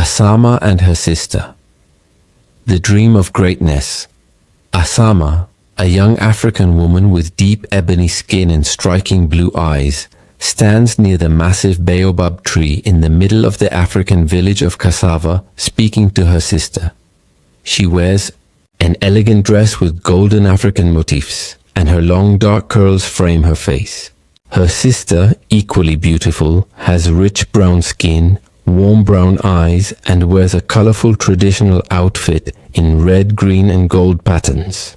Ahsama and her sister. The dream of greatness. Ahsama, a young African woman with deep ebony skin and striking blue eyes, stands near the massive baobab tree in the middle of the African village of Kassava, speaking to her sister. She wears an elegant dress with golden African motifs, and her long dark curls frame her face. Her sister, equally beautiful, has rich brown skin, warm brown eyes, and wears a colorful traditional outfit in red, green, and gold patterns.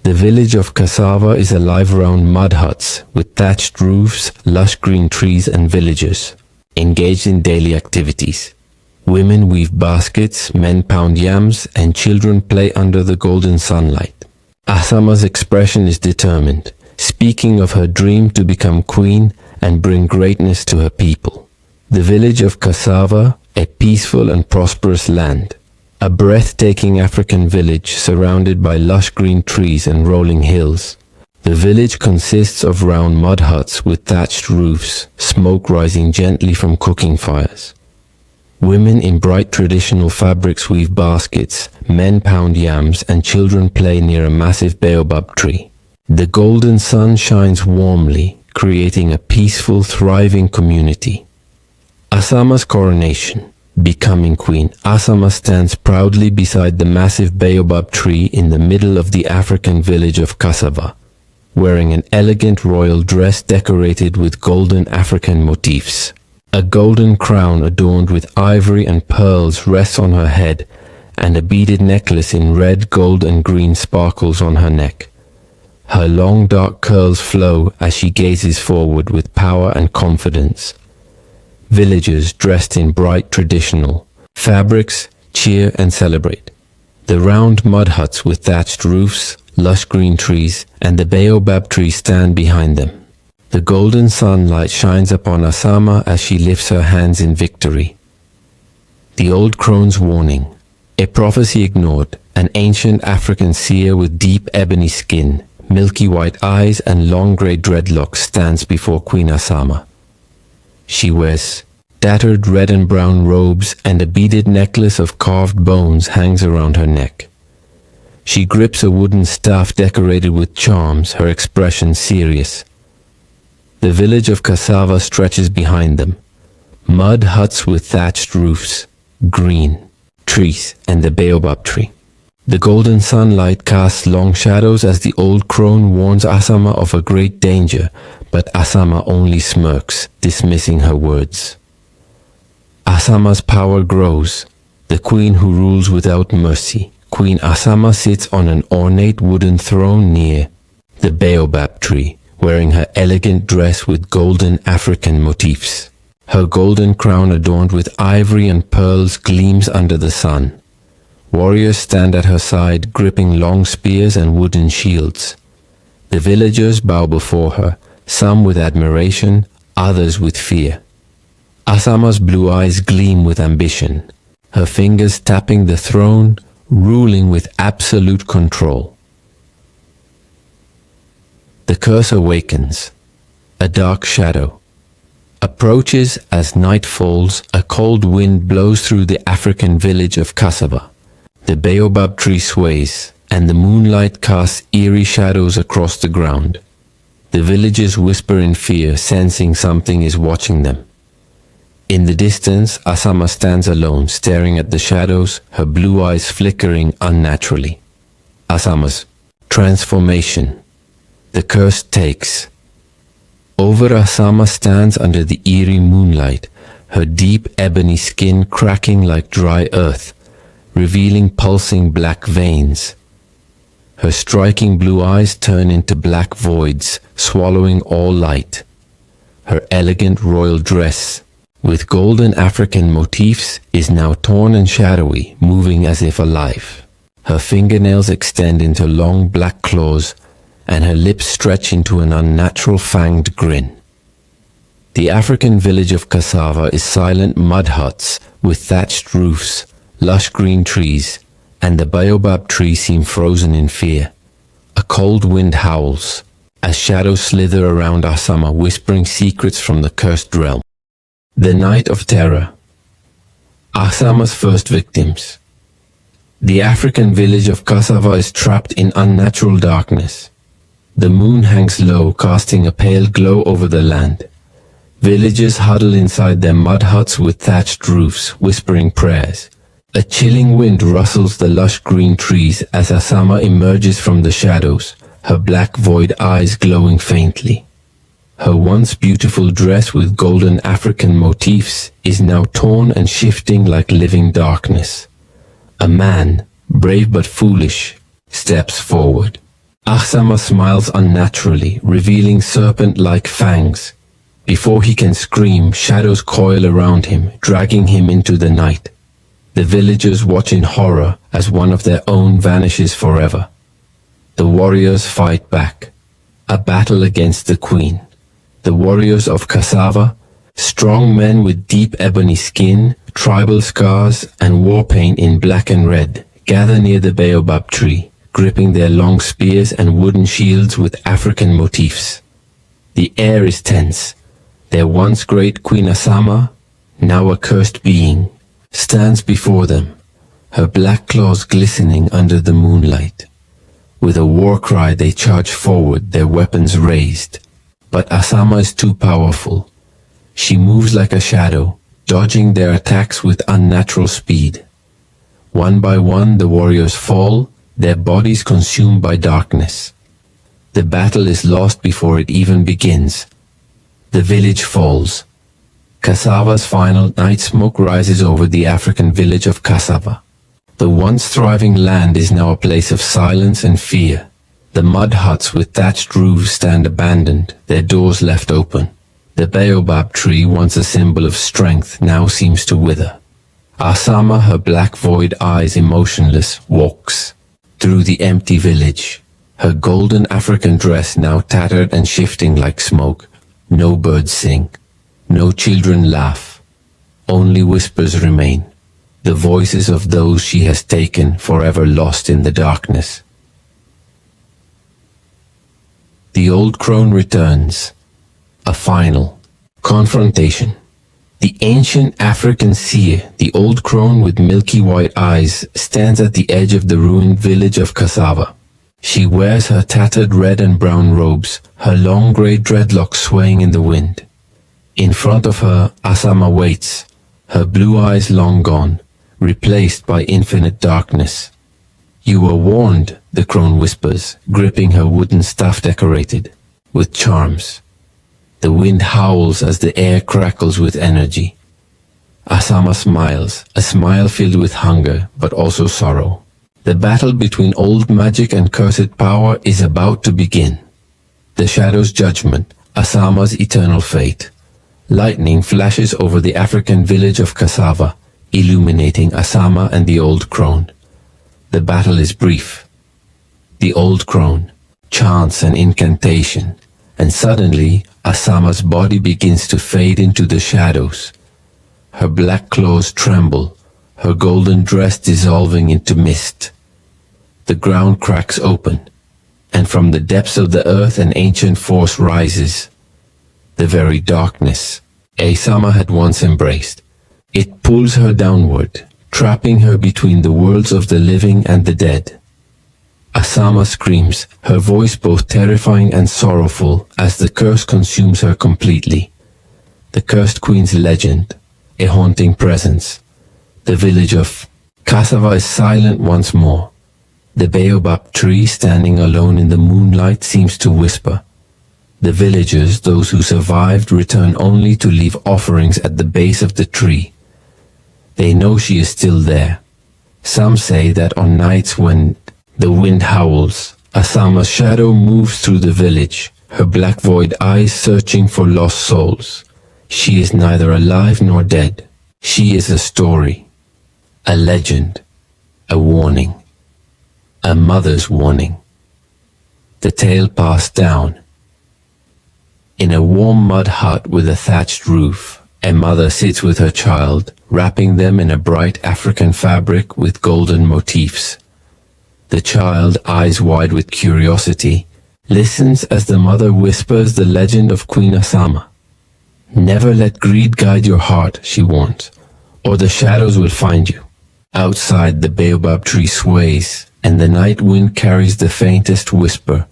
The village of Kassava is alive around mud huts with thatched roofs, lush green trees, and villagers engaged in daily activities. Women weave baskets, men pound yams, and children play under the golden sunlight. Ahsama's expression is determined, speaking of her dream to become queen and bring greatness to her people. The village of Kassava, a peaceful and prosperous land. A breathtaking African village surrounded by lush green trees and rolling hills. The village consists of round mud huts with thatched roofs, smoke rising gently from cooking fires. Women in bright traditional fabrics weave baskets, men pound yams, and children play near a massive baobab tree. The golden sun shines warmly, creating a peaceful, thriving community. Ahsama's coronation. Becoming queen, Ahsama stands proudly beside the massive baobab tree in the middle of the African village of Kassava, wearing an elegant royal dress decorated with golden African motifs. A golden crown adorned with ivory and pearls rests on her head, and a beaded necklace in red, gold, and green sparkles on her neck. Her long dark curls flow as she gazes forward with power and confidence. Villagers dressed in bright traditional fabrics cheer and celebrate. The round mud huts with thatched roofs, lush green trees, and the baobab tree stand behind them. The golden sunlight shines upon Ahsama as she lifts her hands in victory. The Old Crone's warning. A prophecy ignored, an ancient African seer with deep ebony skin, milky white eyes, and long grey dreadlocks stands before Queen Ahsama. She wears tattered red and brown robes, and a beaded necklace of carved bones hangs around her neck. She grips a wooden staff decorated with charms, her expression serious. The village of Kassava stretches behind them. Mud huts with thatched roofs, green trees, and the baobab tree. The golden sunlight casts long shadows as the Old Crone warns Ahsama of a great danger, but Ahsama only smirks, dismissing her words. Ahsama's power grows. The queen who rules without mercy. Queen Ahsama sits on an ornate wooden throne near the baobab tree, wearing her elegant dress with golden African motifs. Her golden crown adorned with ivory and pearls gleams under the sun. Warriors stand at her side, gripping long spears and wooden shields. The villagers bow before her, some with admiration, others with fear. Ahsama's blue eyes gleam with ambition, her fingers tapping the throne, ruling with absolute control. The Curse Awakens. A dark shadow approaches as night falls. A cold wind blows through the African village of Kassava. The baobab tree sways, and the moonlight casts eerie shadows across the ground. The villagers whisper in fear, sensing something is watching them. In the distance, Ahsama stands alone, staring at the shadows, her blue eyes flickering unnaturally. Ahsama's transformation. The curse takes. Over Ahsama stands under the eerie moonlight, her deep ebony skin cracking like dry earth, revealing pulsing black veins. Her striking blue eyes turn into black voids, swallowing all light. Her elegant royal dress, with golden African motifs, is now torn and shadowy, moving as if alive. Her fingernails extend into long black claws, and her lips stretch into an unnatural fanged grin. The African village of Kassava is silent mud huts with thatched roofs, lush green trees, and the baobab trees seem frozen in fear. A cold wind howls as shadows slither around Ahsama, whispering secrets from the cursed realm. The Night of Terror. Ahsama's first victims. The African village of Kassava is trapped in unnatural darkness. The moon hangs low, casting a pale glow over the land. Villagers huddle inside their mud huts with thatched roofs, whispering prayers. A chilling wind rustles the lush green trees as Ahsama emerges from the shadows, her black void eyes glowing faintly. Her once beautiful dress with golden African motifs is now torn and shifting like living darkness. A man, brave but foolish, steps forward. Ahsama smiles unnaturally, revealing serpent-like fangs. Before he can scream, shadows coil around him, dragging him into the night. The villagers watch in horror as one of their own vanishes forever. The warriors fight back. A battle against the queen. The warriors of Kassava, strong men with deep ebony skin, tribal scars, and war paint in black and red, gather near the baobab tree, gripping their long spears and wooden shields with African motifs. The air is tense. Their once great Queen Ahsama, now a cursed being, stands before them, her black claws glistening under the moonlight. With a war cry they charge forward, their weapons raised. But Ahsama is too powerful. She moves like a shadow, dodging their attacks with unnatural speed. One by one the warriors fall, their bodies consumed by darkness. The battle is lost before it even begins. The village falls. Kassava's final night smoke rises over the African village of Kassava. The once thriving land is now a place of silence and fear. The mud huts with thatched roofs stand abandoned, their doors left open. The baobab tree, once a symbol of strength, now seems to wither. Ahsama, her black void eyes emotionless, walks through the empty village, her golden African dress now tattered and shifting like smoke. No birds sing. No children laugh. Only whispers remain, the voices of those she has taken, forever lost in the darkness. The Old Crone Returns. A final confrontation. The ancient African seer, the Old Crone with milky white eyes, stands at the edge of the ruined village of Kassava. She wears her tattered red and brown robes, her long grey dreadlocks swaying in the wind. In front of her, Ahsama waits, her blue eyes long gone, replaced by infinite darkness. You were warned, the crone whispers, gripping her wooden staff decorated with charms. The wind howls as the air crackles with energy. Ahsama smiles, a smile filled with hunger, but also sorrow. The battle between old magic and cursed power is about to begin. The shadow's judgment, Ahsama's eternal fate. Lightning flashes over the African village of Kassava, illuminating Ahsama and the Old Crone. The battle is brief. The Old Crone chants an incantation, and suddenly Ahsama's body begins to fade into the shadows. Her black claws tremble, her golden dress dissolving into mist. The ground cracks open, and from the depths of the earth an ancient force rises. The very darkness Ahsama had once embraced. It pulls her downward, trapping her between the worlds of the living and the dead. Ahsama screams, her voice both terrifying and sorrowful as the curse consumes her completely. The cursed queen's legend, a haunting presence. The village of Kassava is silent once more. The baobab tree standing alone in the moonlight seems to whisper. The villagers, those who survived, return only to leave offerings at the base of the tree. They know she is still there. Some say that on nights when the wind howls, Ahsama's shadow moves through the village, her black void eyes searching for lost souls. She is neither alive nor dead. She is a story, a legend, a warning, a mother's warning. The tale passed down. In a warm mud hut with a thatched roof, a mother sits with her child, wrapping them in a bright African fabric with golden motifs. The child, eyes wide with curiosity, listens as the mother whispers the legend of Queen Ahsama. Never let greed guide your heart, she warns. or the shadows will find you. Outside, the baobab tree sways, and the night wind carries the faintest whisper,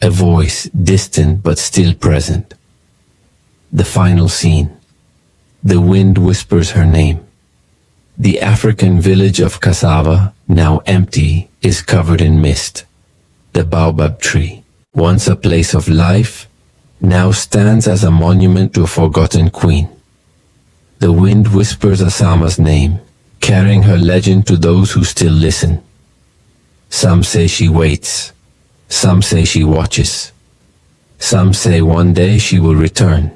a voice distant but still present. The final scene. The wind whispers her name. The African village of Kassava, now empty, is covered in mist. The baobab tree, once a place of life, now stands as a monument to a forgotten queen. The wind whispers Ahsama's name, carrying her legend to those who still listen. Some say she waits. Some say she watches. Some say one day she will return.